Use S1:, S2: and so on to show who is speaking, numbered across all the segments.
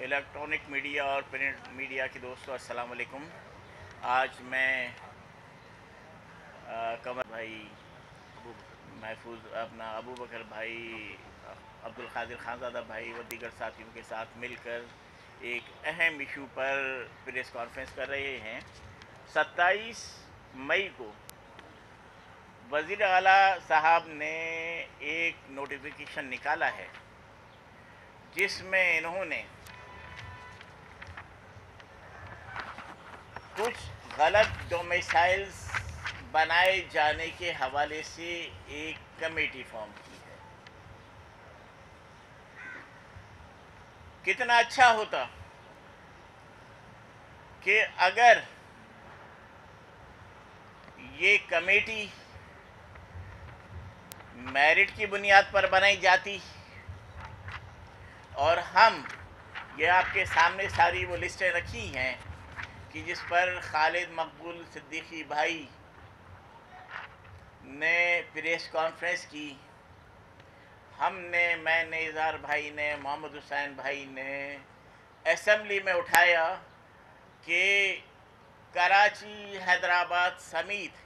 S1: Electronic media और print media के दोस्तों, अस्सलाम वालेकुम। आज मैं कमर भाई, महफूज अपना अबू बकर भाई, अब्दुल कादिर खानज़ादा भाई व दीगर साथियों के साथ मिलकर एक अहम इशू पर प्रेस कॉन्फ्रेंस कर रहे हैं। 27 मई को वज़ीर आला साहब ने एक नोटिफिकेशन निकाला है जिसमें इन्होंने कुछ गलत डोमिसाइल्स बनाए जाने के हवाले से एक कमेटी फॉर्म की है। कितना अच्छा होता कि अगर ये कमेटी मेरिट की बुनियाद पर बनाई जाती और ये आपके सामने सारी वो लिस्टें रखी हैं कि जिस पर खालिद मकबूल सिद्दीकी भाई ने प्रेस कॉन्फ्रेंस की, मैंने इज़हार भाई ने, मोहम्मद हुसैन भाई ने असेंबली में उठाया कि कराची, हैदराबाद समेत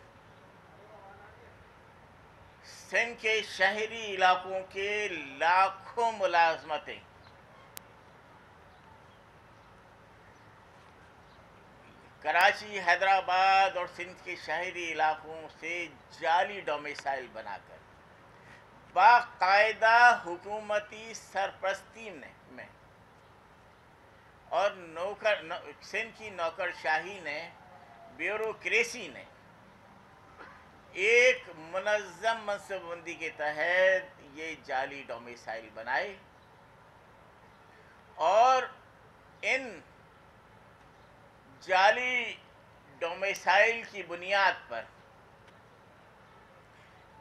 S1: सिंध के शहरी इलाकों के लाखों मुलाजमतें कराची, हैदराबाद और सिंध के शहरी इलाकों से जाली डोमिसाइल बनाकर बाकायदा हुकूमती सरपरस्ती में और सिंध की नौकरशाही ने, ब्यूरोक्रेसी ने एक मुनज़्ज़म मनसूबबंदी के तहत ये जाली डोमिसाइल बनाए और इन जाली डोमिसाइल की बुनियाद पर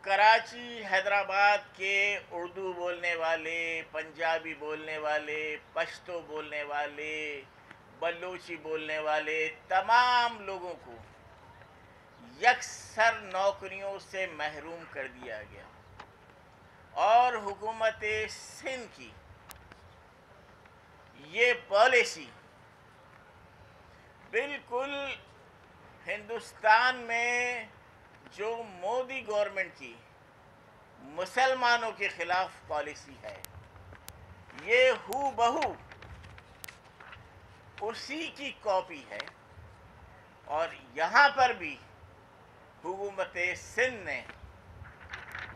S1: कराची, हैदराबाद के उर्दू बोलने वाले, पंजाबी बोलने वाले, पश्तो बोलने वाले, बलोची बोलने वाले तमाम लोगों को यकसर नौकरियों से महरूम कर दिया गया और हुकूमत सिंध की ये पॉलिसी बिल्कुल हिंदुस्तान में जो मोदी गवर्नमेंट की मुसलमानों के खिलाफ पॉलिसी है, ये हूबहू उसी की कॉपी है। और यहाँ पर भी हुकूमत सिंध ने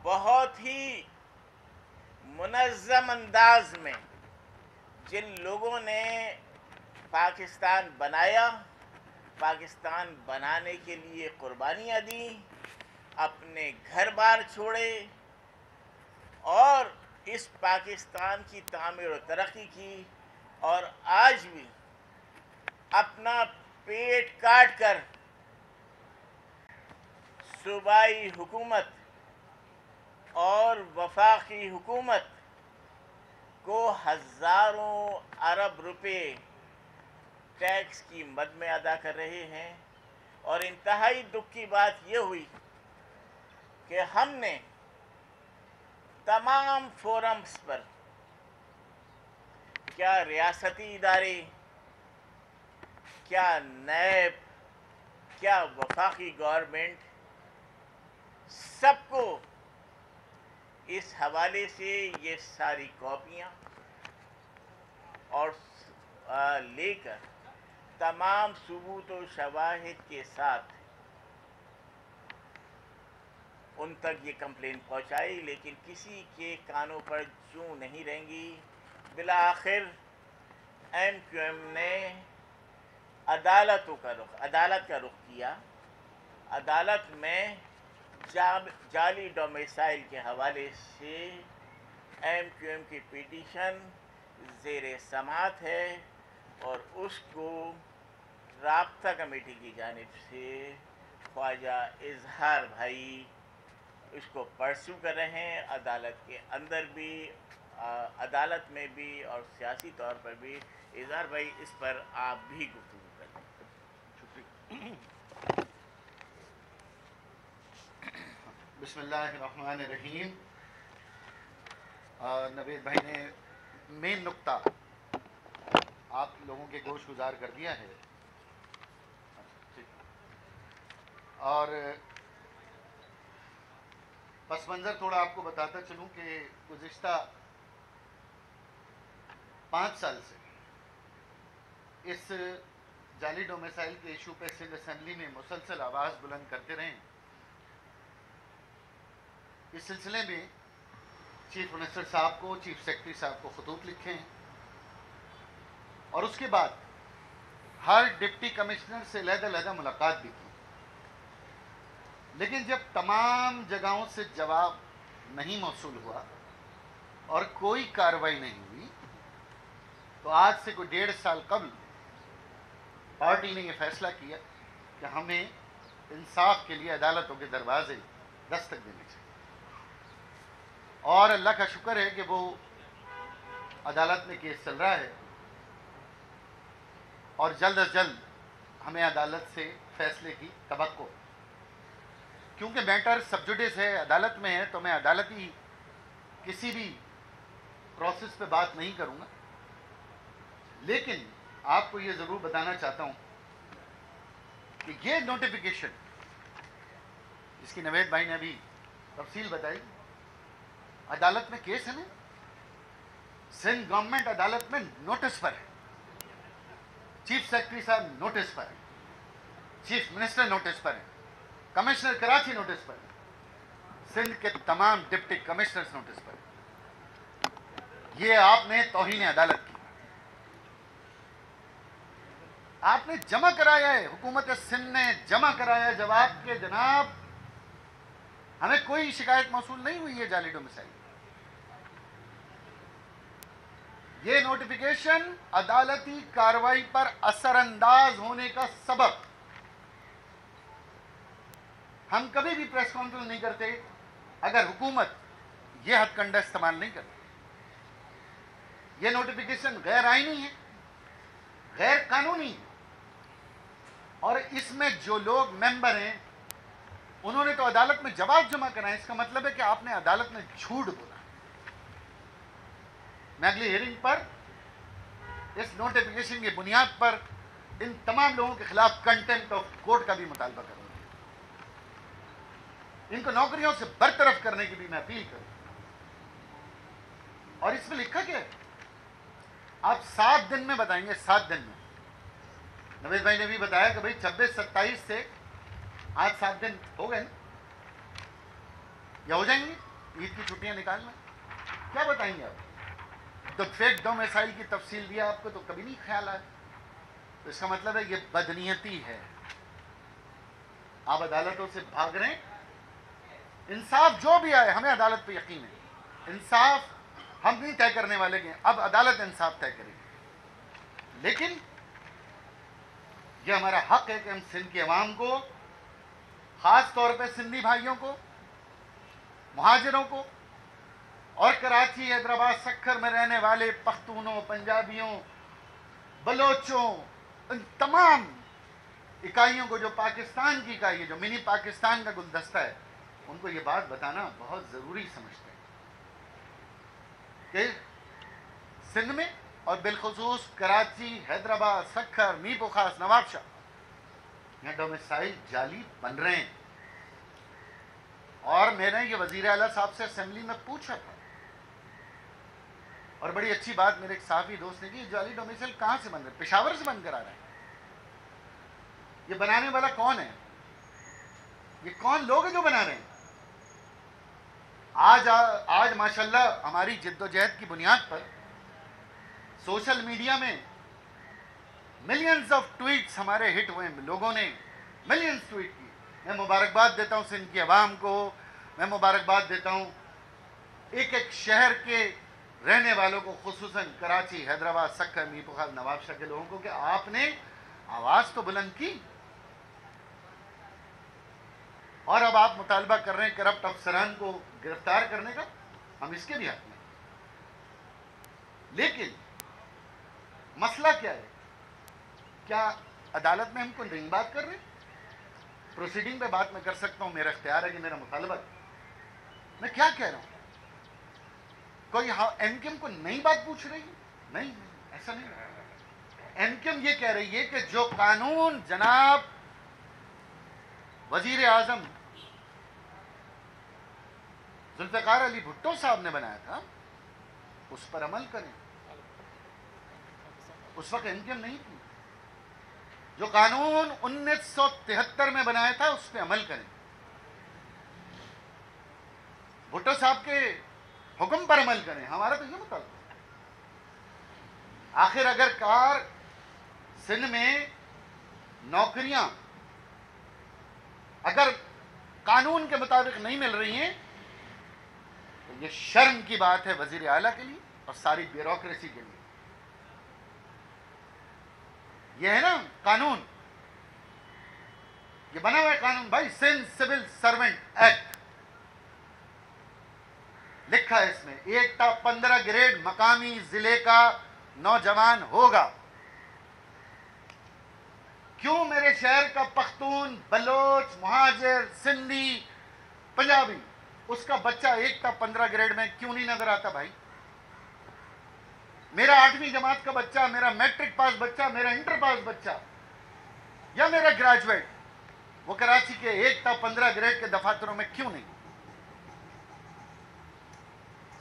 S1: बहुत ही मुनज़्ज़म अंदाज में जिन लोगों ने पाकिस्तान बनाया, पाकिस्तान बनाने के लिए कुर्बानियाँ दी, अपने घर बार छोड़े और इस पाकिस्तान की तामीर और तरक्की की, और आज भी अपना पेट काट कर सूबाई हुकूमत और वफाकी हुकूमत को हज़ारों अरब रुपए टैक्स की मद में अदा कर रहे हैं। और इंतहाई दुख की बात यह हुई कि हमने तमाम फोरम्स पर, क्या रियासती इदारे, क्या नैब, क्या वफाकी गवर्नमेंट, सबको इस हवाले से ये सारी कॉपियाँ और लेकर तमाम सबूत व शवाहिद के साथ उन तक ये कंप्लेन पहुंचाई, लेकिन किसी के कानों पर जूं नहीं रहेंगी। बिला आखिर MQM ने अदालत का रुख किया। अदालत में जाली डोमिसाइल के हवाले से MQM की पिटीशन ज़ेरे समात है और उसको राब्ता कमेटी की जानिब से ख्वाजा इज़हार भाई इसको परस्यू कर रहे हैं, अदालत के अंदर भी, अदालत में भी और सियासी तौर पर भी। इज़हार भाई, इस पर आप भी गुफ्तगू करें।
S2: बिस्मिल्लाहिर्रहमानिर्रहीम। नवीद भाई ने मेन नुक्ता आप लोगों के गोश गुजार कर दिया है। ठीक। और पस मंज़र थोड़ा आपको बताता चलूं कि गुज़िश्ता 5 साल से इस जाली डोमिसाइल के इशू पे सिंध असेंबली में मुसलसल आवाज़ बुलंद करते रहे। इस सिलसिले में चीफ मिनिस्टर साहब को, चीफ सेक्रेटरी साहब को खतूत लिखे हैं और उसके बाद हर डिप्टी कमिश्नर से अलग-अलग मुलाकात भी की। लेकिन जब तमाम जगहों से जवाब नहीं मौसूल हुआ और कोई कार्रवाई नहीं हुई, तो आज से कोई 1.5 साल कबल पार्टी ने यह फैसला किया कि हमें इंसाफ के लिए अदालतों के दरवाजे दस्तक देने चाहिए। और अल्लाह का शुक्र है कि वो अदालत में केस चल रहा है और जल्द अज जल्द हमें अदालत से फैसले की तवक्को। क्योंकि मैटर सब जुडिस है, अदालत में है, तो मैं अदालती किसी भी प्रोसेस पे बात नहीं करूंगा। लेकिन आपको ये ज़रूर बताना चाहता हूं कि ये नोटिफिकेशन, जिसकी नवेद भाई ने अभी तफसील बताई, अदालत में केस है ना, सिंध गवर्नमेंट अदालत में नोटिस पर है, चीफ सेक्रेटरी साहब नोटिस पर है, चीफ मिनिस्टर नोटिस पर है, कमिश्नर कराची नोटिस पर है, सिंध के तमाम डिप्टी कमिश्नर्स नोटिस पर है। ये आपने तौहीन अदालत की, आपने जमा कराया है, हुकूमत सिंध ने जमा कराया जवाब के जनाब हमें कोई शिकायत मौसूल नहीं हुई है जाली डोमिसाइल। ये नोटिफिकेशन अदालती कार्रवाई पर असरअंदाज होने का सबब, हम कभी भी प्रेस कॉन्फ्रेंस नहीं करते अगर हुकूमत यह हथकंडा इस्तेमाल नहीं करती। यह नोटिफिकेशन गैर आईनी है, गैर कानूनी है और इसमें जो लोग मेंबर हैं उन्होंने तो अदालत में जवाब जमा कराए। इसका मतलब है कि आपने अदालत में झूठ बोला। मैं अगली हियरिंग पर इस नोटिफिकेशन की बुनियाद पर इन तमाम लोगों के खिलाफ कंटेम्प्ट ऑफ कोर्ट का भी मुतालबा करूंगा। इनको नौकरियों से बरतरफ करने की भी मैं अपील करूंगा। और इसमें लिखा क्या है, आप 7 दिन में बताएंगे। 7 दिन में नवेद भाई ने भी बताया कि भाई 26-27 से आज 7 दिन हो गए ना, या हो जाएंगे, ईद की छुट्टियां निकालना। क्या बताएंगे आप? तो फेक डोमिसाइल की तफसील दिया आपको तो कभी नहीं ख्याल आया, तो इसका मतलब है ये बदनीयती है। आप अदालतों से भाग रहे हैं। इंसाफ जो भी आए, हमें अदालत पे यकीन है। इंसाफ हम नहीं तय करने वाले हैं, अब अदालत इंसाफ तय करेगी। लेकिन यह हमारा हक है कि हम सिंध की अवाम को, खास तौर पे सिंधी भाइयों को, मुहाजिरों को और कराची, हैदराबाद, सक्खर में रहने वाले पख्तूनों, पंजाबियों, बलोचों, इन तमाम इकाइयों को, जो पाकिस्तान की इकाई है, जो मिनी पाकिस्तान का गुलदस्ता है, उनको ये बात बताना बहुत ज़रूरी समझते हैं कि सिंध में और बिलखुसूस कराची, हैदराबाद, सक्खर, मीर खास, नवाबशाह, यहाँ डोमिसाइल जाली बन रहे हैं। और मैंने ये वज़ीर आला साहब से असेंबली में पूछा था और बड़ी अच्छी बात मेरे एक साहबी दोस्त ने की, जाली डोमिसाइल कहाँ से बन रहे हैं? पेशावर से बनकर आ रहे हैं। ये बनाने वाला कौन है? ये कौन लोग हैं जो बना रहे हैं? आज माशाल्लाह हमारी जिद्दोजहद की बुनियाद पर सोशल मीडिया में मिलियंस ऑफ ट्वीट्स हमारे हिट हुए हैं। लोगों ने मिलियंस ट्वीट की। मैं मुबारकबाद देता हूं सिंध की आवाम को, मैं मुबारकबाद देता हूं एक एक शहर के रहने वालों को, खुसूसन कराची, हैदराबाद, सक्खर, मीरपुखार, नवाबशाह के लोगों को कि आपने आवाज़ तो बुलंद की और अब आप मुतालबा कर रहे हैं करप्ट अफसरान को गिरफ्तार करने का। हम इसके भी हक में। लेकिन मसला क्या है? क्या अदालत में हमको नहीं बात कर रहे? प्रोसीडिंग पे बात मैं कर सकता हूं, मेरा इख्तियार है कि मेरा मुतालबा। मैं क्या कह रहा हूं? कोई एमकेएम को नई बात पूछ रही है? नहीं, ऐसा नहीं है। एमक्यूएम ये कह रही है कि जो कानून जनाब वजीर आजम जुल्फिकार अली भुट्टो साहब ने बनाया था उस पर अमल करें। उस वक्त एमक्यूएम नहीं थी। जो कानून 1973 में बनाया था उस पर अमल करें। भुट्टो साहब के हुक्म पर अमल करें। हमारा तो ये मतलब आखिर अगर कार सिंध में नौकरियां अगर कानून के मुताबिक नहीं मिल रही हैं तो ये शर्म की बात है वजीर आला के लिए और सारी ब्यूरोक्रेसी के लिए। ये है ना कानून, ये बना हुआ है कानून भाई, सिंध सिविल सर्वेंट एक्ट लिखा है इसमें 1 टा 15 ग्रेड मकामी जिले का नौजवान होगा। क्यों मेरे शहर का पख्तून, बलोच, मुहाजिर, सिंधी, पंजाबी, उसका बच्चा 1 टा 15 ग्रेड में क्यों नहीं नजर आता भाई? मेरा 8वीं जमात का बच्चा, मेरा मैट्रिक पास बच्चा, मेरा इंटर पास बच्चा या मेरा ग्रेजुएट, वो कराची के 1 टा 15 ग्रेड के दफातरों में क्यों नहीं?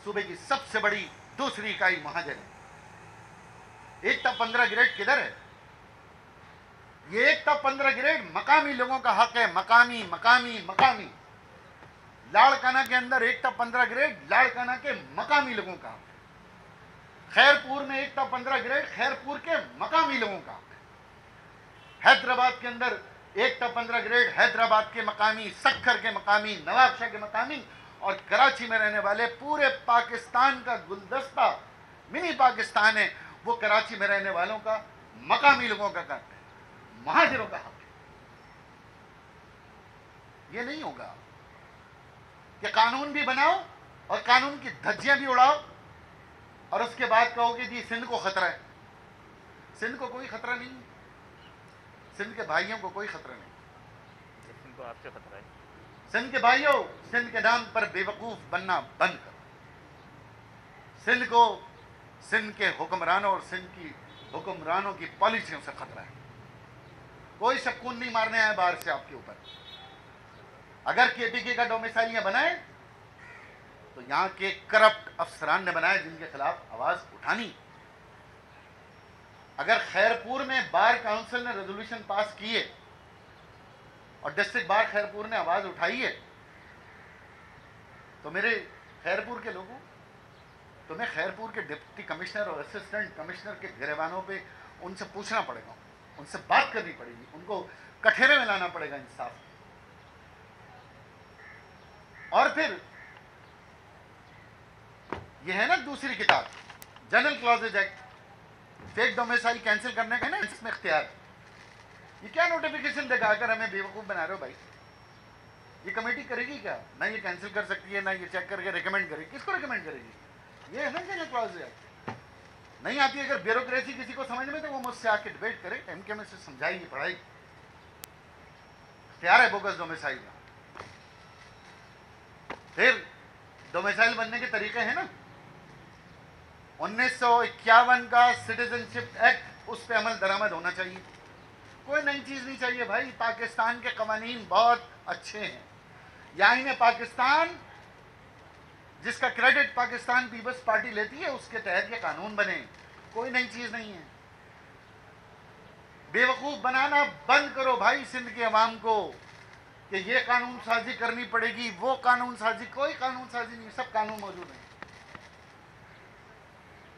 S2: सूबे की सबसे बड़ी दूसरी इकाई महाजन है। 1 टा 15 ग्रेड किधर है? ये 1 टा 15 ग्रेड मकामी लोगों का हक है। मकामी मकामी मकामी लाड़काना के अंदर 1 टा 15 ग्रेड लाड़काना के मकामी लोगों का। खैरपुर में 1 टा 15 ग्रेड खैरपुर के मकामी लोगों का। हैदराबाद के अंदर 1 टा 15 ग्रेड हैदराबाद के मकामी, सक्खर के मकामी, नवाबशाह के मकामी, और कराची में रहने वाले पूरे पाकिस्तान का गुलदस्ता मिनी पाकिस्तान है, वो कराची में रहने वालों का मकामी लोगों का हक है, महाजिरों का हक है। ये नहीं होगा कि कानून भी बनाओ और कानून की धज्जियां भी उड़ाओ और उसके बाद कहोगे जी सिंध को खतरा है। सिंध को कोई खतरा नहीं, सिंध के भाइयों को कोई खतरा नहीं।
S1: सिंध को आपसे खतरा है।
S2: सिंध के भाइयों, सिंध के नाम पर बेवकूफ बनना बंद करो। सिंध को सिंध के हुक्मरानों और सिंध की हुक्मरानों की पॉलिसियों से खतरा है। कोई शक्कून नहीं मारने आए बाहर से आपके ऊपर। अगर केपीके का डोमिसाइल बनाए तो यहां के करप्ट अफसरान ने बनाए जिनके खिलाफ आवाज उठानी। अगर खैरपुर में बार काउंसिल ने रेजोल्यूशन पास किए और डिस्ट्रिक्ट बार खैरपुर ने आवाज उठाई है तो मेरे खैरपुर के लोगों, तुम्हें खैरपुर के डिप्टी कमिश्नर और असिस्टेंट कमिश्नर के गिरबानों पे उनसे पूछना पड़ेगा, उनसे बात करनी पड़ेगी, उनको कठेरे में लाना पड़ेगा इंसाफ। और फिर यह है ना दूसरी किताब general clauses act, fake domicile cancel करने का ना इसमें इख्तियार। ये क्या नोटिफिकेशन देगा अगर हमें बेवकूफ बना रहे हो भाई? ये कमेटी करेगी क्या? ना ये कैंसिल कर सकती है, ना ये चेक करके रिकमेंड करेगी। किसको रिकमेंड करेगी? ये है ना जनरल क्लॉजेज एक्ट। नहीं आती अगर ब्यूरोक्रेसी किसी को समझ में तो वो मुझसे आके डिबेट करे, एमके में से समझाएगी, पढ़ाई। इख्तियार है बोगस डोमिसाइल का। फिर डोमिसाइल बनने के तरीके हैं ना, 1951 का सिटीजनशिप एक्ट, उस पर अमल दरामद होना चाहिए। कोई नई चीज नहीं चाहिए भाई। पाकिस्तान के कवानीन बहुत अच्छे हैं। यानी में पाकिस्तान, जिसका क्रेडिट पाकिस्तान पीपल्स पार्टी लेती है, उसके तहत ये कानून बने। कोई नई चीज नहीं है। बेवकूफ बनाना बंद करो भाई सिंध के अवाम को कि ये कानून साजी करनी पड़ेगी, वो कानून साजी। कोई कानून साजी नहीं, सब कानून मौजूद है।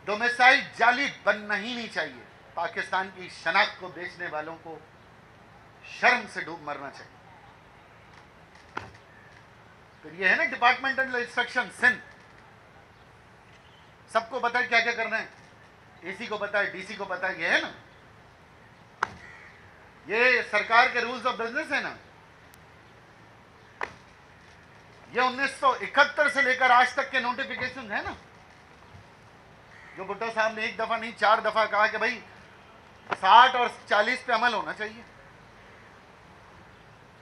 S2: डोमिसाइल जाली बनना ही नहीं चाहिए। पाकिस्तान की शनाख्त को बेचने वालों को शर्म से डूब मरना चाहिए। फिर ये है ना डिपार्टमेंटल इंस्ट्रक्शन सिंध, सबको पता है क्या क्या करना है। एसी को पता है, डीसी को पता है, ये है ना, ये सरकार के रूल्स ऑफ बिजनेस है ना। ये 1971 से लेकर आज तक के नोटिफिकेशन है ना, जो भुट्टो साहब ने 1 दफा नहीं 4 दफा कहा कि भाई 60 और 40 पे अमल होना चाहिए।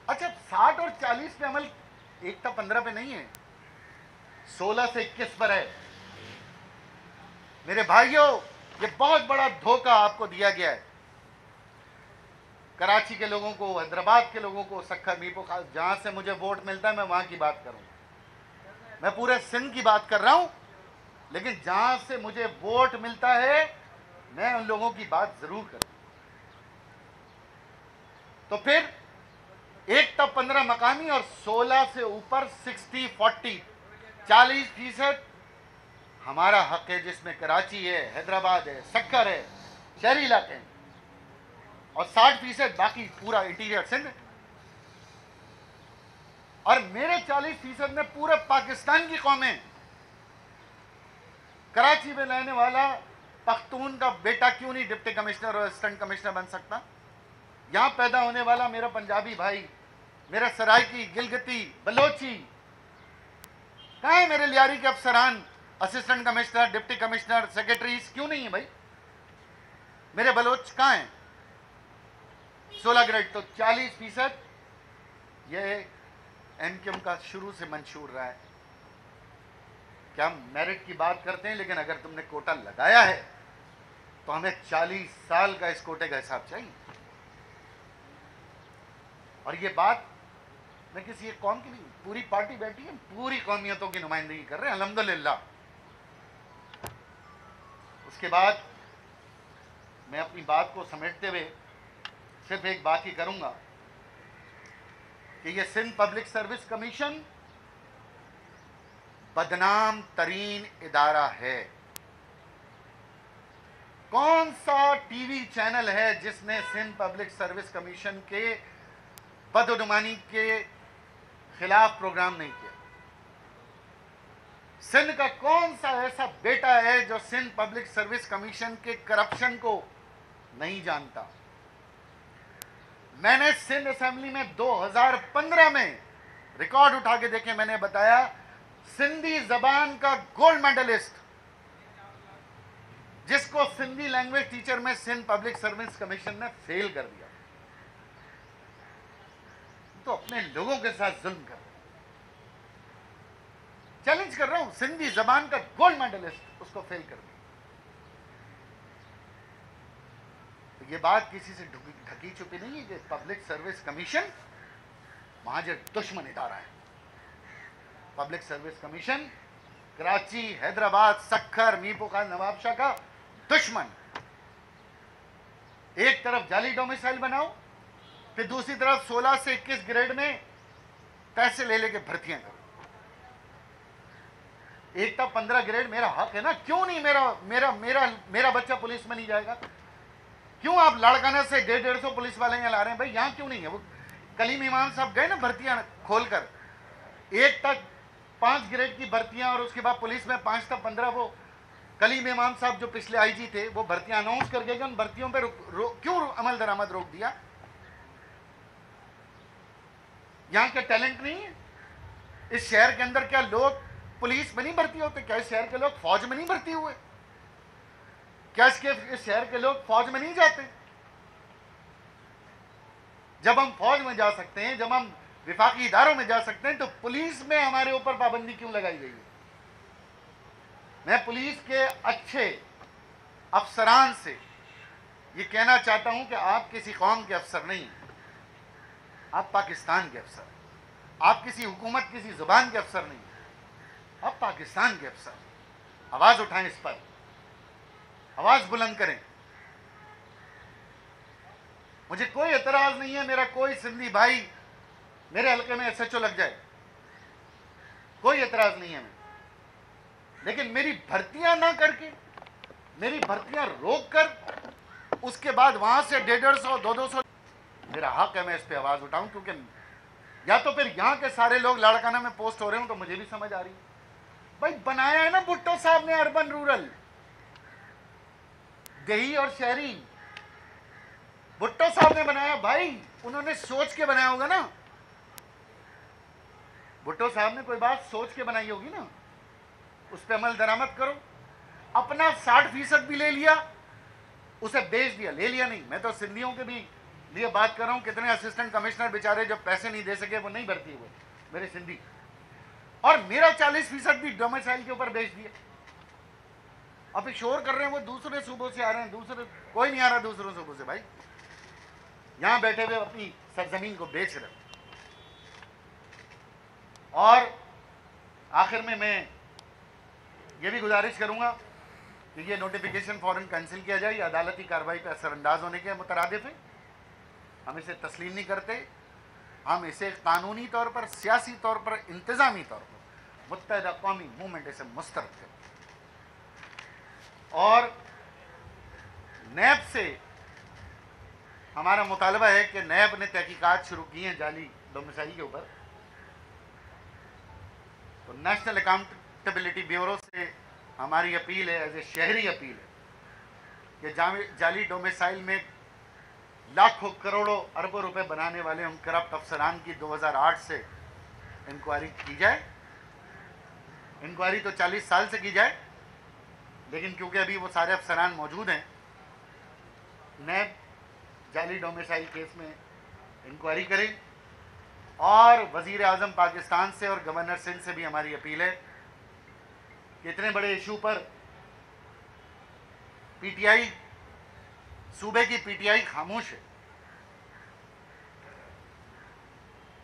S2: अच्छा, 60 और 40 पे अमल 1 टा 15 पे नहीं है, 16 से 21 पर है। मेरे भाइयों, ये बहुत बड़ा धोखा आपको दिया गया है। कराची के लोगों को, हैदराबाद के लोगों को, सक्खर मीपो खास, जहां से मुझे वोट मिलता है मैं वहां की बात करूंगा। मैं पूरे सिंध की बात कर रहा हूं, लेकिन जहां से मुझे वोट मिलता है मैं उन लोगों की बात जरूर करूंगा। तो फिर एक तब 15 मकामी और 16 से ऊपर 60-40, 40% हमारा हक है, जिसमें कराची है, हैदराबाद है, सक्खर है, शहरी इलाके हैं, और 60% बाकी पूरा इंटीरियर सिंध। और मेरे 40% में पूरे पाकिस्तान की कौमें। कराची में रहने वाला पख्तून का बेटा क्यों नहीं डिप्टी कमिश्नर और असिस्टेंट कमिश्नर बन सकता? यहां पैदा होने वाला मेरा पंजाबी भाई, मेरा सराइकी, गिलगिती, बलोची, कहां है मेरे लियारी के अफसरान, assistant commissioner, deputy commissioner, secretaries क्यों नहीं है भाई? मेरे बलोच कहां हैं? 16 ग्रेड। तो 40% ये एमक्यूएम का शुरू से मंशूर रहा है कि हम मेरिट की बात करते हैं, लेकिन अगर तुमने कोटा लगाया है तो हमें 40 साल का इस कोटे का हिसाब चाहिए। और ये बात मैं किसी एक कौम की नहीं, पूरी पार्टी बैठी है, पूरी कौमियतों की नुमाइंदगी कर रहे हैं, अल्हम्दुलिल्लाह। उसके बाद मैं अपनी बात को समेटते हुए सिर्फ एक बात ही करूंगा कि ये सिंध पब्लिक सर्विस कमीशन बदनाम तरीन इदारा है। कौन सा टीवी चैनल है जिसने सिंध पब्लिक सर्विस कमीशन के बदनुमानी के खिलाफ प्रोग्राम नहीं किया? सिंध का कौन सा ऐसा बेटा है जो सिंध पब्लिक सर्विस कमीशन के करप्शन को नहीं जानता? मैंने सिंध असेंबली में 2015 में रिकॉर्ड उठा के देखे, मैंने बताया सिंधी जबान का गोल्ड मेडलिस्ट जिसको सिंधी लैंग्वेज टीचर में सिंध पब्लिक सर्विस कमीशन ने फेल कर दिया, तो अपने लोगों के साथ जुल्म कर रहे हैं। चैलेंज कर रहा हूं, सिंधी जबान का गोल्ड मेडलिस्ट उसको फेल कर दिया। तो ये बात किसी से ढकी छुपी नहीं है कि पब्लिक सर्विस कमीशन महाजर दुश्मन इदारा है। Public service commission Karachi, Hyderabad, Sukkur, Mirpur Khan, Nawabshah का दुश्मन। एक तरफ जाली डोमिसाइल बनाओ, फिर दूसरी तरफ 16 से 21 ग्रेड में पैसे ले लेके भर्तियां करो। एक तक 15 ग्रेड मेरा हक है ना, क्यों नहीं मेरा बच्चा पुलिस में नहीं जाएगा? क्यों आप लाड़काना से 150 पुलिस वाले यहाँ ला रहे हैं भाई? यहां क्यों नहीं है? वो कलीम इमाम साहब गए ना भर्तियां खोलकर, एक तक 5 ग्रेड की भर्तियां और उसके बाद पुलिस में 5 तक 15। वो कलीम इमाम साहब जो पिछले आईजी थे वो भर्तियां अनाउंस कर गए, उन भर्तियों पर क्यों अमल दरामद रोक दिया? यहां के टैलेंट नहीं है? इस शहर के अंदर क्या लोग पुलिस में नहीं भर्ती होते? क्या इस शहर के लोग फौज में नहीं भर्ती हुए? क्या इस शहर के लोग फौज में नहीं जाते? जब हम फौज में जा सकते हैं, जब हम विफाकी इदारों में जा सकते हैं, तो पुलिस में हमारे ऊपर पाबंदी क्यों लगाई गई है? मैं पुलिस के अच्छे अफसरान से ये कहना चाहता हूं कि आप किसी कौम के अफसर नहीं, आप पाकिस्तान के अफसर। आप किसी हुकूमत, किसी जुबान के अफसर नहीं, आप पाकिस्तान के अफसर। आवाज उठाएं, इस पर आवाज बुलंद करें। मुझे कोई एतराज नहीं है, मेरा कोई सिंधी भाई मेरे हल्के में एसएचओ लग जाए, कोई एतराज नहीं है। लेकिन मेरी भर्तियां ना करके, मेरी भर्तियां रोक कर उसके बाद वहां से 150, 200 मेरा हक है, मैं इस पे आवाज उठाऊं। क्योंकि या तो फिर यहां के सारे लोग लाड़काना में पोस्ट हो रहे हो तो मुझे भी समझ आ रही भाई, बनाया है ना भुट्टो साहब ने अर्बन रूरल, देही और शहरी। भुट्टो साहब ने बनाया भाई, उन्होंने सोच के बनाया होगा ना। भुट्टो साहब ने कोई बात सोच के बनाई होगी ना, उस पर अमल दरामद करो। अपना 60% भी ले लिया, उसे बेच दिया, ले लिया नहीं। मैं तो सिंधियों के भी लिए बात कर रहा हूं, कितने असिस्टेंट कमिश्नर बेचारे जो पैसे नहीं दे सके वो नहीं भर्ती हुए मेरे सिंधी, और मेरा 40% भी डोमिसाइल के ऊपर बेच दिया। और फिर शोर कर रहे हैं वो दूसरे सूबों से आ रहे हैं, दूसरे कोई नहीं आ रहा दूसरों सूबों से भाई, यहां बैठे हुए अपनी सरजमीन को बेच रहे। और आखिर में मैं ये भी गुजारिश करूंगा कि ये नोटिफिकेशन फ़ौरन कैंसिल किया जाए, अदालती कार्रवाई पर असरअंदाज होने के मुतरादिफ है। हम इसे तस्लीम नहीं करते, हम इसे कानूनी तौर पर, सियासी तौर पर, इंतज़ामी तौर पर मुत्तहिदा कौमी मूवमेंट इसे मुस्तरद करते। और नैब से हमारा मुतालबा है कि नैब ने तहकीकात शुरू की हैं जाली डोमिसाइल के ऊपर, तो नेशनल अकाउंटेबिलिटी ब्यूरो से हमारी अपील है, एज ए शहरी अपील है, कि जाली डोमिसाइल में लाखों करोड़ों अरबों रुपए बनाने वाले उन करप्ट अफसरान की 2008 से इंक्वायरी की जाए। इंक्वायरी तो 40 साल से की जाए, लेकिन क्योंकि अभी वो सारे अफसरान मौजूद हैं, नैब जाली डोमिसाइल केस में इंक्वायरी करें। और वज़ीर आज़म पाकिस्तान से और गवर्नर सिंध से भी हमारी अपील है कि इतने बड़े इशू पर पीटीआई, सूबे की पीटीआई खामोश है।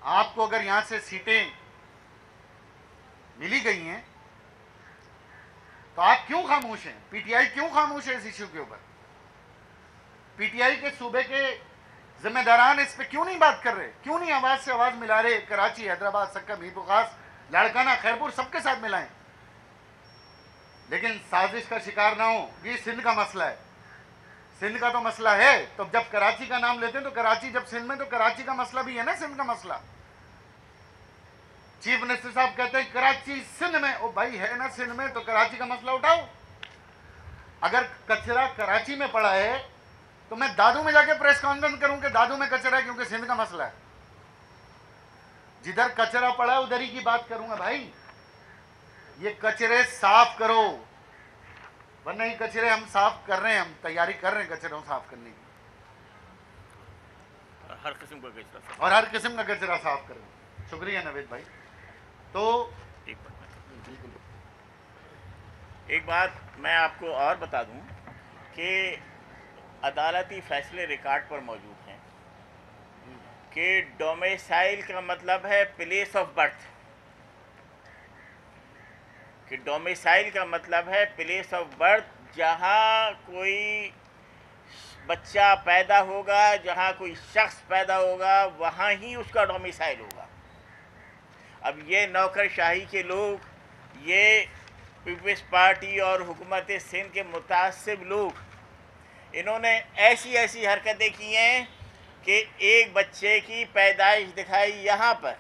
S2: आपको अगर यहां से सीटें मिली गई हैं तो आप क्यों खामोश हैं? पीटीआई क्यों खामोश है इस इशू के ऊपर? पीटीआई के सूबे के जिम्मेदारान इस पे क्यों नहीं बात कर रहे? क्यों नहीं आवाज से आवाज मिला रहे? कराची, हैदराबाद, सक्का, मीरपुर खास, लाड़काना, खैरपुर सबके साथ मिलाएं, लेकिन साजिश का शिकार ना हो। ये सिंध का मसला है, सिंध का तो मसला है, तो जब कराची का नाम लेते हैं तो कराची जब सिंध में, तो कराची का मसला भी है ना, सिंध का मसला। चीफ मिनिस्टर साहब कहते हैं कराची सिंध में, ओ भाई है ना सिंध में, तो कराची का मसला उठाओ। अगर कचरा कराची में पड़ा है तो मैं दादू में जाके प्रेस कॉन्फ्रेंस करूं कि दादू में कचरा है क्योंकि सिंध का मसला है। जिधर कचरा पड़ा है उधर ही की बात करूंगा भाई। ये कचरे साफ करो, वरना ये कचरे हम साफ कर रहे हैं, हम तैयारी कर रहे हैं कचरों साफ करने की,
S1: हर किस्म का कचरा,
S2: और हर किस्म का कचरा साफ करें। शुक्रिया नवेद भाई। तो
S1: एक बात मैं आपको और बता दूं कि अदालती फैसले रिकॉर्ड पर मौजूद हैं कि डोमिसाइल का मतलब है प्लेस ऑफ बर्थ, कि डोमिसाइल का मतलब है प्लेस ऑफ बर्थ, जहाँ कोई बच्चा पैदा होगा, जहाँ कोई शख्स पैदा होगा, वहाँ ही उसका डोमिसाइल होगा। अब ये नौकरशाही के लोग, ये पीपल्स पार्टी और हुकूमत सिंध के मुतासिब लोग, इन्होंने ऐसी ऐसी हरकतें की हैं कि एक बच्चे की पैदाइश दिखाई यहाँ पर,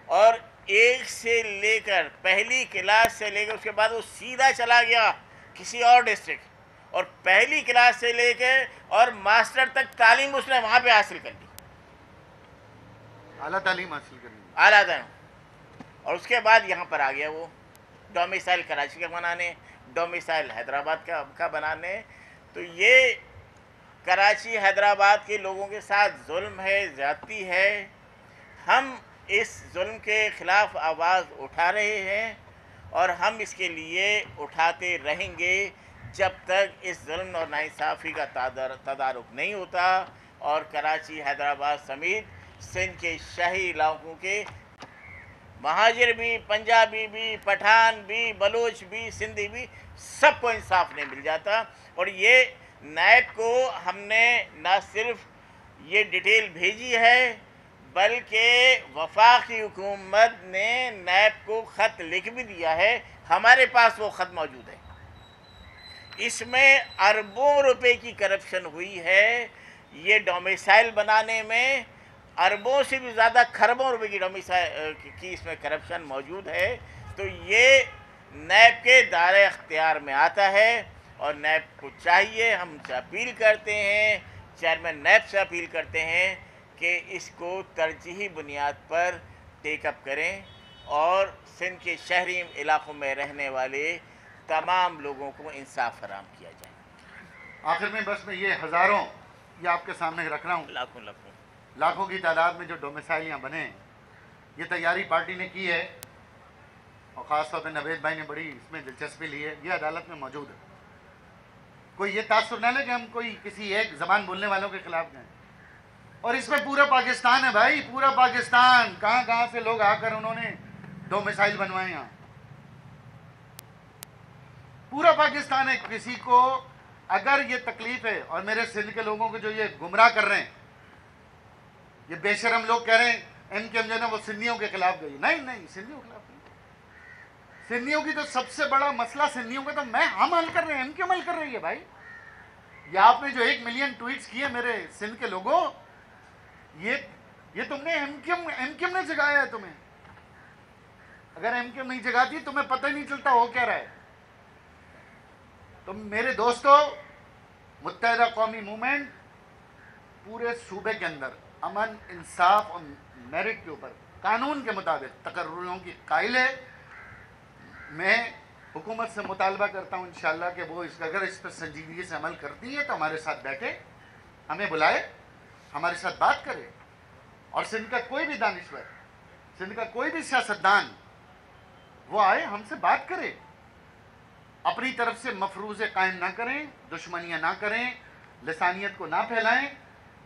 S1: और एक से लेकर पहली क्लास से लेकर उसके बाद वो सीधा चला गया किसी और डिस्ट्रिक्ट, और पहली क्लास से लेकर और मास्टर तक तालीम उसने वहाँ पे हासिल कर ली,
S2: आला तालीम हासिल कर ली,
S1: आला तालीम, और उसके बाद यहाँ पर आ गया वो डोमिसाइल कराची का बनाने, डोमिसाइल हैदराबाद का बनाने। तो ये कराची हैदराबाद के लोगों के साथ जुल्म है, ज़्यादती है। हम इस जुल्म के ख़िलाफ़ आवाज़ उठा रहे हैं और हम इसके लिए उठाते रहेंगे जब तक इस जुल्म और नाइंसाफ़ी का तदारुक नहीं होता और कराची, हैदराबाद समेत सिंध के शहरी इलाकों के महाजिर भी, पंजाबी भी, पठान भी, बलोच भी, सिंधी भी, सबको इंसाफ नहीं मिल जाता। और ये नैब को हमने न सिर्फ ये डिटेल भेजी है, बल्कि वफाकी हुकूमत ने नैब को ख़त लिख भी दिया है, हमारे पास वो ख़त मौजूद है। इसमें अरबों रुपए की करप्शन हुई है, ये डोमिसाइल बनाने में अरबों से भी ज़्यादा खरबों रुपए की डोमिसाइल की इसमें करप्शन मौजूद है। तो ये नैब के दायरे अख्तियार में आता है और नैब को चाहिए, हम से अपील करते हैं, चेयरमैन नैब से अपील करते हैं कि इसको तरजीही बुनियाद पर टेकअप करें और सिंध के शहरी इलाक़ों में रहने वाले तमाम लोगों को इंसाफ फराहम किया जाए।
S2: आखिर में बस मैं ये हज़ारों, ये आपके सामने रख रहा हूँ, लाखों की तादाद में जो डोमिसाइल यहाँ बने, ये तैयारी पार्टी ने की है और ख़ासतौर पर नवेद भाई ने बड़ी इसमें दिलचस्पी ली है, ये अदालत में मौजूद है। कोई ये तासुर न ले कि हम कोई किसी एक ज़बान बोलने वालों के खिलाफ गए, और इसमें पूरा पाकिस्तान है भाई, पूरा पाकिस्तान। कहाँ कहाँ से लोग आकर उन्होंने 2 मिसाइल बनवाए यहाँ, पूरा पाकिस्तान है। किसी को अगर ये तकलीफ है, और मेरे सिंध के लोगों को जो ये गुमराह कर रहे हैं, ये बेशरम लोग कह रहे हैं एमकेएम जो है ना वो सिंधियों के खिलाफ गई, नहीं नहीं, सिंधियों के खिलाफ नहीं। सिंधियों की तो सबसे बड़ा मसला सिंधियों का तो हम हल कर रहे हैं, एमकेएम हल कर रही है भाई। ये आपने जो 1 मिलियन ट्वीट्स किए मेरे सिंध के लोगों, ये तुमने एमकेएम ने जगाया है तुम्हें। अगर एमकेएम नहीं जगाती तुम्हें पता ही नहीं चलता हो क्या रहा है। तो मेरे दोस्तों, मुत्तहिदा कौमी मूवमेंट पूरे सूबे के अंदर अमन, इंसाफ और मेरिट के ऊपर कानून के मुताबिक तकर्रुरों की कायल है। मैं हुकूमत से मुतालबा करता हूँ इंशाअल्लाह कि वो अगर इस पर संजीदगी से अमल करती है तो हमारे साथ बैठे, हमें बुलाए, हमारे साथ बात करे, और सिंध का कोई भी दानिश्वर, सिंध का कोई भी सियासतदान वो आए, हमसे बात करे, अपनी तरफ से मफरूज़े कायम ना करें, दुश्मनियाँ ना करें, लसानियत को ना फैलाएं।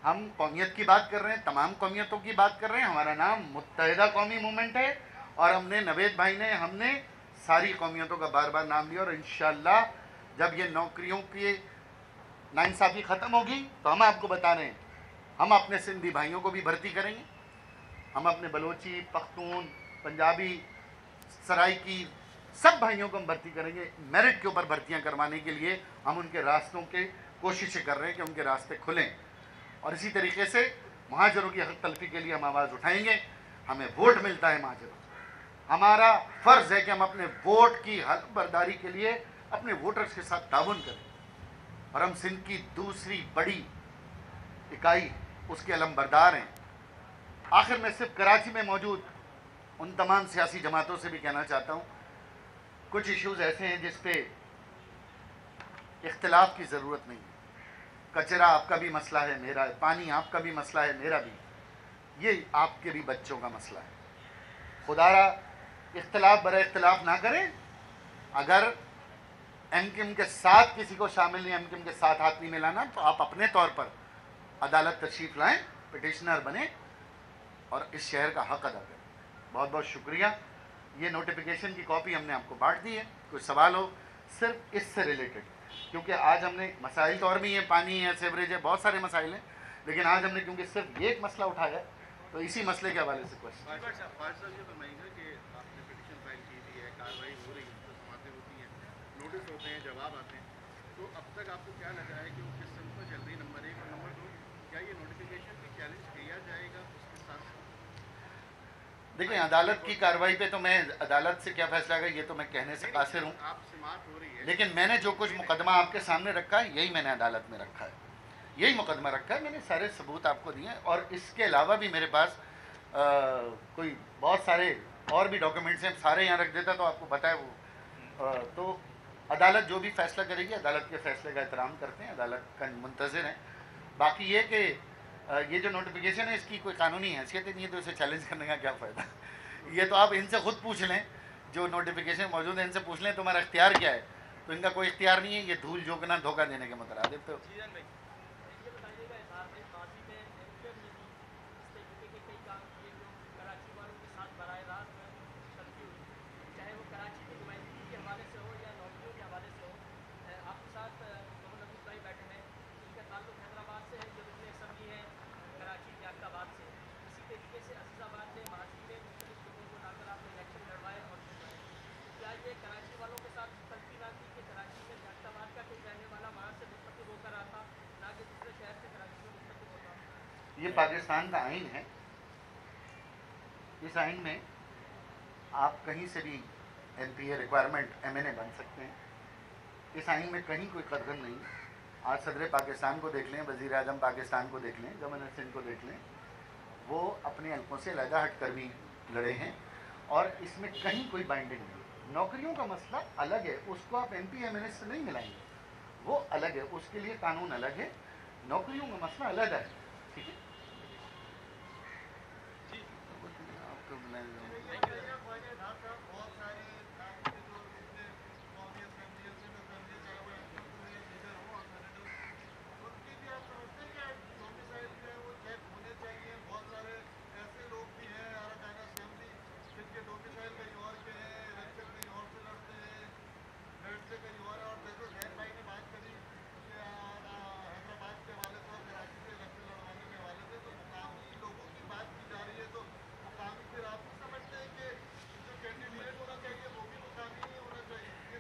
S2: हम कौमियत की बात कर रहे हैं, तमाम कौमियतों की बात कर रहे हैं। हमारा नाम मुत्तहिदा कौमी मूवमेंट है, और हमने नवेद भाई ने हमने सारी कौमियतों का बार बार नाम लिया। और इंशाअल्लाह जब ये नौकरियों की नाइंसाफ़ी ख़त्म होगी तो हम आपको बता रहे हैं, हम अपने सिंधी भाइयों को भी भर्ती करेंगे। हम अपने बलोची, पख्तून, पंजाबी, सराइकी सब भाइयों को हम भर्ती करेंगे। मेरिट के ऊपर भर्तियां करवाने के लिए हम उनके रास्तों के कोशिशें कर रहे हैं कि उनके रास्ते खुलें, और इसी तरीके से महाजरों की हक तलफी के लिए हम आवाज़ उठाएंगे। हमें वोट मिलता है महाजरों, हमारा फ़र्ज़ है कि हम अपने वोट की हक बर्दारी के लिए अपने वोटर्स के साथ ताउन करें। और हम सिंध की दूसरी बड़ी इकाई, उसके अलमबरदार हैं। आखिर में सिर्फ कराची में मौजूद उन तमाम सियासी जमातों से भी कहना चाहता हूँ, कुछ इश्यूज़ ऐसे हैं जिस पे इख्तिलाफ की ज़रूरत नहीं है। कचरा आपका भी मसला है, मेरा है, पानी आपका भी मसला है, मेरा भी, ये आपके भी बच्चों का मसला है। खुदारा इख्तिलाफ बर इख्तिलाफ ना करें। अगर एमकेएम के साथ किसी को शामिल नहीं, एमकेएम के साथ हाथ नहीं मिलाना, तो आप अपने तौर पर अदालत तशरीफ़ लाएँ, पिटिशनर बने और इस शहर का हक अदा करें। बहुत बहुत शुक्रिया। ये नोटिफिकेशन की कॉपी हमने आपको बांट दी है। कोई सवाल हो सिर्फ इससे रिलेटेड, क्योंकि आज हमने मसाइल तो और भी हैं, पानी है, सेवरेज है, बहुत सारे मसाइल हैं, लेकिन आज हमने क्योंकि सिर्फ ये एक मसला उठाया है तो इसी मसले के हवाले से क्वेश्चन।
S3: कार्रवाई हो रही है, तो समातें होती हैं, नोटिस होते हैं, जवाब आते हैं, तो अब तक आपको क्या लगा है कि वो किस संद पर चल रही है? नंबर 1 और नंबर 2, क्या ये नोटिफिकेशन भी चैलेंज किया जाएगा उसके साथ?
S2: देखिए, अदालत की कार्रवाई पे तो मैं अदालत से क्या फैसला आएगा ये तो मैं कहने से कासिर हूँ,
S3: आप समात हो रही है,
S2: लेकिन मैंने जो कुछ मुकदमा आपके सामने रखा है यही मैंने अदालत में रखा है, यही मुकदमा रखा है। मैंने सारे सबूत आपको दिए हैं, और इसके अलावा भी मेरे पास कोई बहुत सारे और भी डॉक्यूमेंट्स हैं, सारे यहाँ रख देता तो आपको बताए वो। तो अदालत जो भी फैसला करेगी, अदालत के फैसले का एहतराम करते हैं, अदालत का मुंतज़िर हैं। बाकी ये कि ये जो नोटिफिकेशन है इसकी कोई कानूनी हैसियत नहीं है, तो इसे चैलेंज करने का क्या फ़ायदा। ये तो आप इनसे ख़ुद पूछ लें, जो नोटिफिकेशन मौजूद है इनसे पूछ लें तुम्हारा इख्तियार क्या है, तो इनका कोई इख्तियार नहीं है। ये धूल झोंकना, धोखा देने के मुतरादिफ। तो ये पाकिस्तान का आइन है, इस आइन में आप कहीं से भी एनपीए रिक्वायरमेंट एमएनए बन सकते हैं। इस आइन में कहीं कोई कदगन नहीं। आज सदर पाकिस्तान को देख लें, वज़ीर आज़म पाकिस्तान को देख लें, गवर्नर सिंध को देख लें, वो अपने हल्कों से अलग हट कर भी लड़े हैं, और इसमें कहीं कोई बाइंडिंग नहीं। नौकरियों का मसला अलग है, उसको आप एमपी एमएनए से नहीं मिलाएंगे, वो अलग है, उसके लिए कानून अलग है। नौकरियों का मसला अलग है, ठीक है।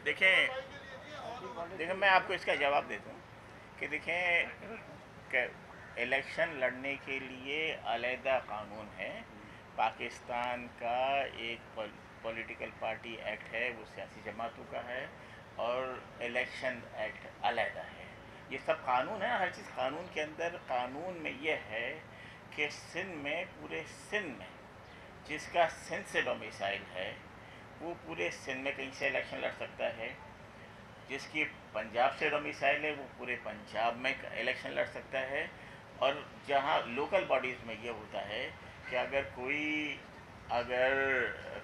S1: देखें मैं आपको इसका जवाब देता हूँ कि देखें इलेक्शन लड़ने के लिए अलहदा कानून है। पाकिस्तान का एक पॉलिटिकल पार्टी एक्ट है, वो सियासी जमातों का है, और इलेक्शन एक्ट अलहदा है। ये सब कानून है, हर चीज़ कानून के अंदर। कानून में ये है कि सिंध में, पूरे सिंध में, जिसका सिंध से डोमिसाइल है वो पूरे सिंध में कहीं से इलेक्शन लड़ सकता है। जिसकी पंजाब से डोमिसाइल है वो पूरे पंजाब में इलेक्शन लड़ सकता है। और जहाँ लोकल बॉडीज़ में ये होता है कि अगर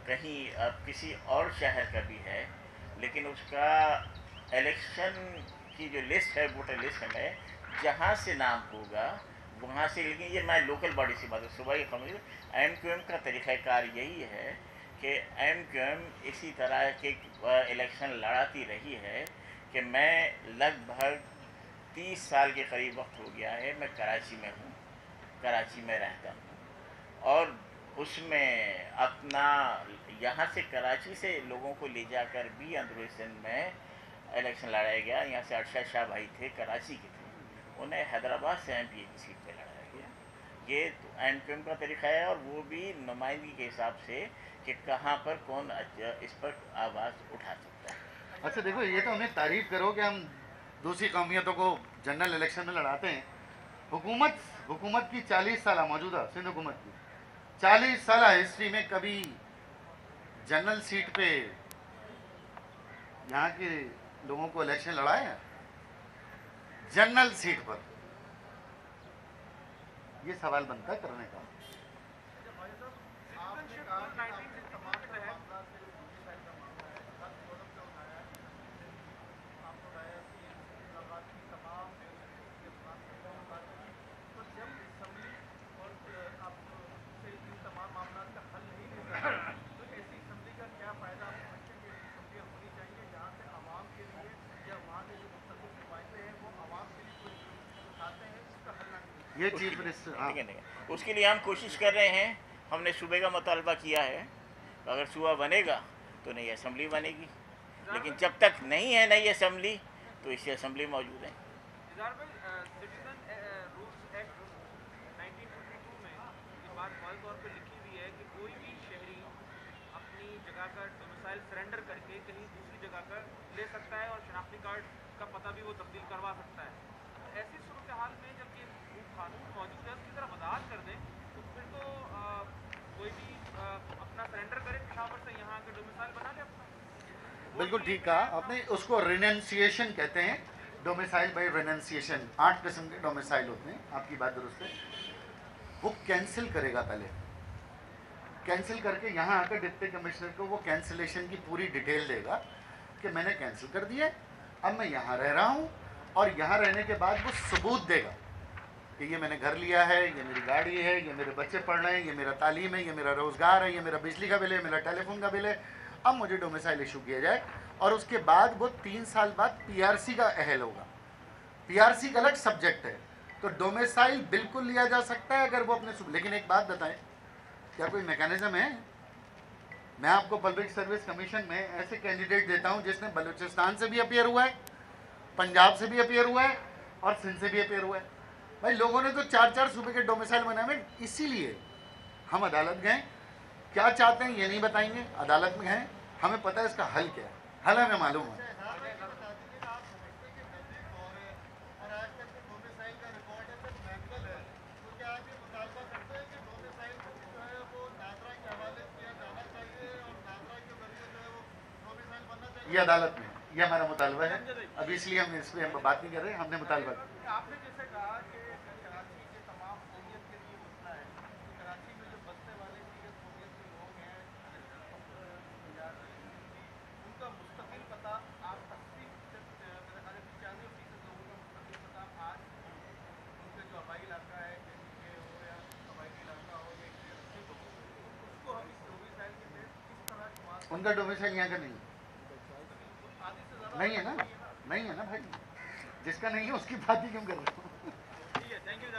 S1: कहीं किसी और शहर का भी है, लेकिन उसका इलेक्शन की जो लिस्ट है, वोटर लिस्ट में जहाँ से नाम होगा वहाँ से, लेकिन ये मैं लोकल बॉडी से बात सुबह की खबर, MQM का तरीक़ाकार यही है कि MQM इसी तरह के इलेक्शन लड़ाती रही है कि मैं लगभग 30 साल के करीब वक्त हो गया है, मैं कराची में हूँ, कराची में रहता हूँ, और उसमें अपना यहाँ से कराची से लोगों को ले जाकर भी अंदरूनी सिंध में इलेक्शन लड़ाया गया। यहाँ से अरशद शाह भाई थे, कराची के थे, उन्हें हैदराबाद से MP की सीट पे लड़ाया गया। ये तो MQM का तरीका है, और वो भी नुमाइंदगी के हिसाब से कि कहाँ पर कौन इस पर आवाज़ उठा सकता है।
S2: अच्छा देखो, ये तो हमें तारीफ करो कि हम दूसरी कौमियतों को जनरल इलेक्शन में लड़ाते हैं। हुकूमत की 40 साल मौजूदा सिंध हुकूमत की 40 साल हिस्ट्री में कभी जनरल सीट पे यहाँ के लोगों को इलेक्शन लड़ाए हैं? जनरल सीट पर ये सवाल बनता करने का। ये चीफ मिनिस्टर,
S1: उसके लिए हम कोशिश कर रहे हैं। हमने सूबे का मुतालबा किया है, अगर सूबा बनेगा तो नई असम्बली बनेगी, लेकिन जब तक नहीं है नई असम्बली तो इसी असम्बली मौजूद है।
S4: सरेंडर करके कहीं दूसरी जगह का ले सकता है और शनाख्ती कार्ड का पता भी वो तब्दील करवा सकता है। तो ऐसी सूरत हाल में जब ये कानून मौजूद है उसकी तरफ वजाहत कर दें तो फिर तो कोई भी अपना सरेंडर करे पेशावर से, यहाँ आकर डोमिसाइल बना ले अपना।
S2: बिल्कुल ठीक कहा आपने, उसको रिनेंसिएशन कहते हैं, डोमिसाइल बाय रिनेंसिएशन। 8 किस्म के डोमिसाइल होते हैं, आपकी बात दुरुस्त है। वो कैंसिल करेगा, पहले कैंसिल करके यहाँ आकर डिप्टी कमिश्नर को वो कैंसिलेशन की पूरी डिटेल देगा कि मैंने कैंसिल कर दिया, अब मैं यहाँ रह रहा हूँ, और यहाँ रहने के बाद वो सबूत देगा कि ये मैंने घर लिया है, ये मेरी गाड़ी है, ये मेरे बच्चे पढ़ रहे हैं, ये मेरा तालीम है, ये मेरा रोज़गार है, ये मेरा बिजली का बिल है, मेरा टेलीफोन का बिल है। अब मुझे डोमिसाइल इशू किया जाए, और उसके बाद वो 3 साल बाद PRC का अहल होगा। PRC का अलग सब्जेक्ट है, तो डोमिसाइल बिल्कुल लिया जा सकता है अगर वो अपने। लेकिन एक बात बताएं, क्या कोई मैकेनिज्म है? मैं आपको पब्लिक सर्विस कमीशन में ऐसे कैंडिडेट देता हूं जिसने बलूचिस्तान से भी अपीयर हुआ है, पंजाब से भी अपीयर हुआ है, और सिंध से भी अपीयर हुआ है। भाई लोगों ने तो 4-4 सूबे के डोमिसाइल बनाए हैं। इसीलिए हम अदालत गए, क्या चाहते हैं ये नहीं बताएंगे, अदालत में गए, हमें पता है इसका हल क्या है, हल हमें मालूम है। ये अदालत में, ये हमारा मुतालबा है, अभी इसलिए हम इस पर बात नहीं कर रहे, हमने मुतालबा किया।
S4: आपने जैसे कहा कि कराची के तमाम कौमियत के लिए मसला है, तो कराची में जो बसने वाले दीगर कौमियत के लोग हैं, उनका मुस्तकिल पता आप 80% मेरे ख्याल 95% लोगों का मुस्तकिल पता आज उनके जो हवाई इलाका है, हो या हवाई इलाका हो, या उसको हम इस डोमिसाइल के तहत किस तरह
S2: उनका डोमिसाइल यहाँ का नहीं है ना, नहीं है ना भाई, जिसका नहीं है उसकी बात ही क्यों कर रहे हो?
S4: ठीक है, थैंक यू।